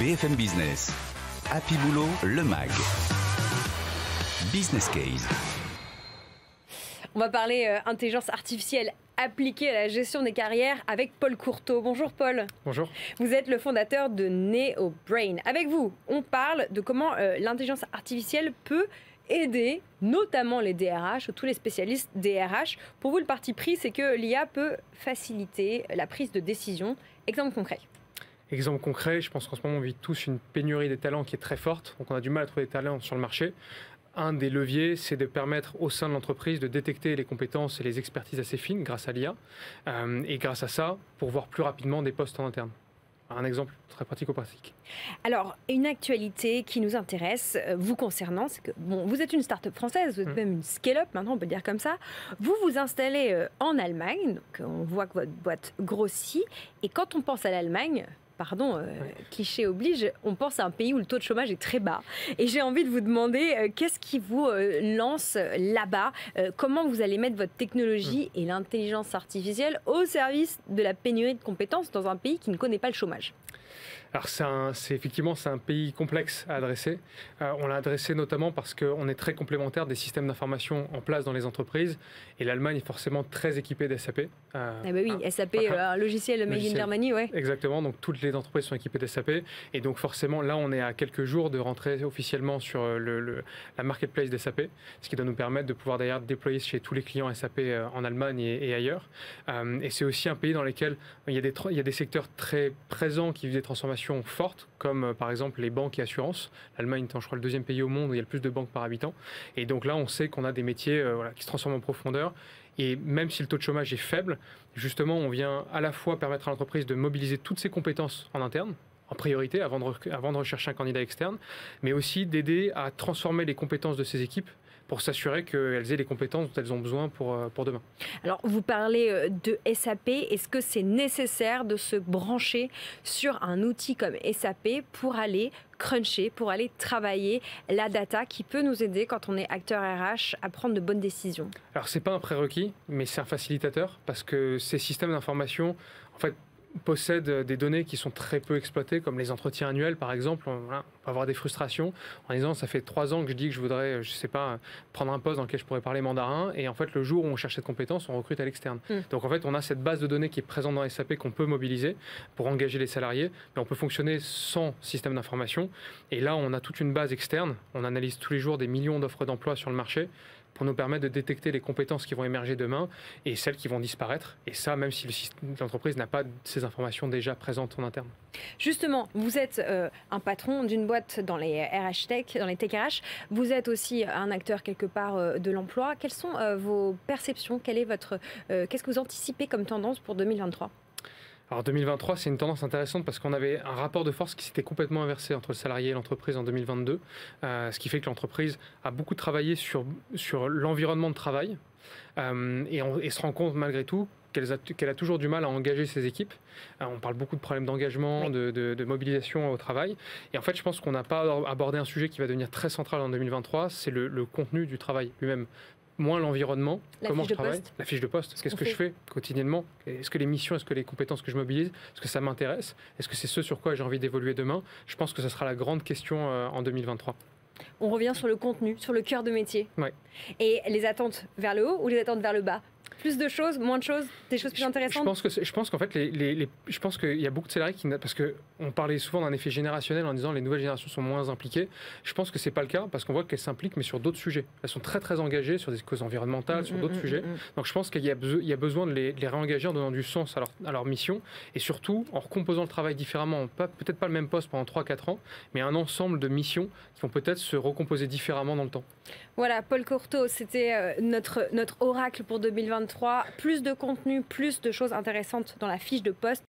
BFM Business, Happy Boulot, le MAG. Business Case. On va parler intelligence artificielle appliquée à la gestion des carrières avec Paul Courteau. Bonjour Paul. Bonjour. Vous êtes le fondateur de NeoBrain. Avec vous, on parle de comment l'intelligence artificielle peut aider notamment les DRH ou tous les spécialistes DRH. Pour vous, le parti pris, c'est que l'IA peut faciliter la prise de décision. Exemple concret. Exemple concret, je pense qu'en ce moment on vit tous une pénurie des talents qui est très forte, donc on a du mal à trouver des talents sur le marché. Un des leviers, c'est de permettre au sein de l'entreprise de détecter les compétences et les expertises assez fines grâce à l'IA, et grâce à ça, pour voir plus rapidement des postes en interne. Un exemple très pratico-pratique. Alors, une actualité qui nous intéresse, vous concernant, c'est que vous êtes une start-up française, vous êtes même une scale-up, maintenant on peut dire comme ça. Vous vous installez en Allemagne, donc on voit que votre boîte grossit, et quand on pense à l'Allemagne, cliché oblige, on pense à un pays où le taux de chômage est très bas. Et j'ai envie de vous demander, qu'est-ce qui vous lance là-bas? Comment vous allez mettre votre technologie et l'intelligence artificielle au service de la pénurie de compétences dans un pays qui ne connaît pas le chômage? Alors effectivement c'est un pays complexe à adresser. On l'a adressé notamment parce qu'on est très complémentaire des systèmes d'information en place dans les entreprises. Et l'Allemagne est forcément très équipée d'SAP. SAP, un logiciel made in Germany, ouais. Exactement, donc toutes les entreprises sont équipées d'SAP. Et donc forcément là on est à quelques jours de rentrer officiellement sur la marketplace d'SAP, ce qui doit nous permettre de pouvoir d'ailleurs déployer chez tous les clients SAP en Allemagne et ailleurs. Et c'est aussi un pays dans lequel il y a des secteurs très présents qui vivent des transformations fortes, comme par exemple les banques et assurances. L'Allemagne étant, je crois, le deuxième pays au monde où il y a le plus de banques par habitant. Et donc là, on sait qu'on a des métiers qui se transforment en profondeur. Et même si le taux de chômage est faible, justement, on vient à la fois permettre à l'entreprise de mobiliser toutes ses compétences en interne, en priorité, avant de rechercher un candidat externe, mais aussi d'aider à transformer les compétences de ses équipes pour s'assurer qu'elles aient les compétences dont elles ont besoin pour demain. Alors, vous parlez de SAP. Est-ce que c'est nécessaire de se brancher sur un outil comme SAP pour aller cruncher, pour aller travailler la data qui peut nous aider quand on est acteur RH à prendre de bonnes décisions? Alors, ce n'est pas un prérequis, mais c'est un facilitateur parce que ces systèmes d'information, en fait, possèdent des données qui sont très peu exploitées, comme les entretiens annuels par exemple. On peut avoir des frustrations en disant ça fait 3 ans que je dis que je voudrais, je sais pas, prendre un poste dans lequel je pourrais parler mandarin, et en fait le jour où on cherche cette compétence, on recrute à l'externe. Donc en fait on a cette base de données qui est présente dans SAP qu'on peut mobiliser pour engager les salariés, mais on peut fonctionner sans système d'information. Et là on a toute une base externe, on analyse tous les jours des millions d'offres d'emploi sur le marché pour nous permettre de détecter les compétences qui vont émerger demain et celles qui vont disparaître. Et ça, même si l'entreprise n'a pas ces informations déjà présentes en interne. Justement, vous êtes un patron d'une boîte dans les RH Tech, dans les Tech RH. Vous êtes aussi un acteur quelque part de l'emploi. Quelles sont vos perceptions? Qu'est-ce que vous anticipez comme tendance pour 2023? Alors 2023, c'est une tendance intéressante parce qu'on avait un rapport de force qui s'était complètement inversé entre le salarié et l'entreprise en 2022, ce qui fait que l'entreprise a beaucoup travaillé sur l'environnement de travail et se rend compte malgré tout qu'elle a toujours du mal à engager ses équipes. On parle beaucoup de problèmes d'engagement, de mobilisation au travail. Et en fait, je pense qu'on n'a pas abordé un sujet qui va devenir très central en 2023, c'est le contenu du travail lui-même. Moins l'environnement, comment je travaille, la fiche de poste, qu'est-ce que je fais quotidiennement, est-ce que les missions, est-ce que les compétences que je mobilise, est-ce que ça m'intéresse, est-ce que c'est ce sur quoi j'ai envie d'évoluer demain? Je pense que ce sera la grande question en 2023. On revient sur le contenu, sur le cœur de métier. Ouais. Et les attentes vers le haut ou les attentes vers le bas? Plus de choses, moins de choses, des choses plus intéressantes? Je pense qu'en fait, je pense qu'il y a beaucoup de salariés parce qu'on parlait souvent d'un effet générationnel en disant les nouvelles générations sont moins impliquées. Je pense que c'est pas le cas parce qu'on voit qu'elles s'impliquent, mais sur d'autres sujets. Elles sont très très engagées sur des causes environnementales, sur d'autres sujets. Donc je pense qu'il y a besoin de les réengager en donnant du sens à leur mission et surtout en recomposant le travail différemment. Peut-être pas le même poste pendant 3-4 ans, mais un ensemble de missions qui vont peut-être se recomposer différemment dans le temps. Voilà, Paul Courteau, c'était notre oracle pour 2023. Plus de contenu, plus de choses intéressantes dans la fiche de poste.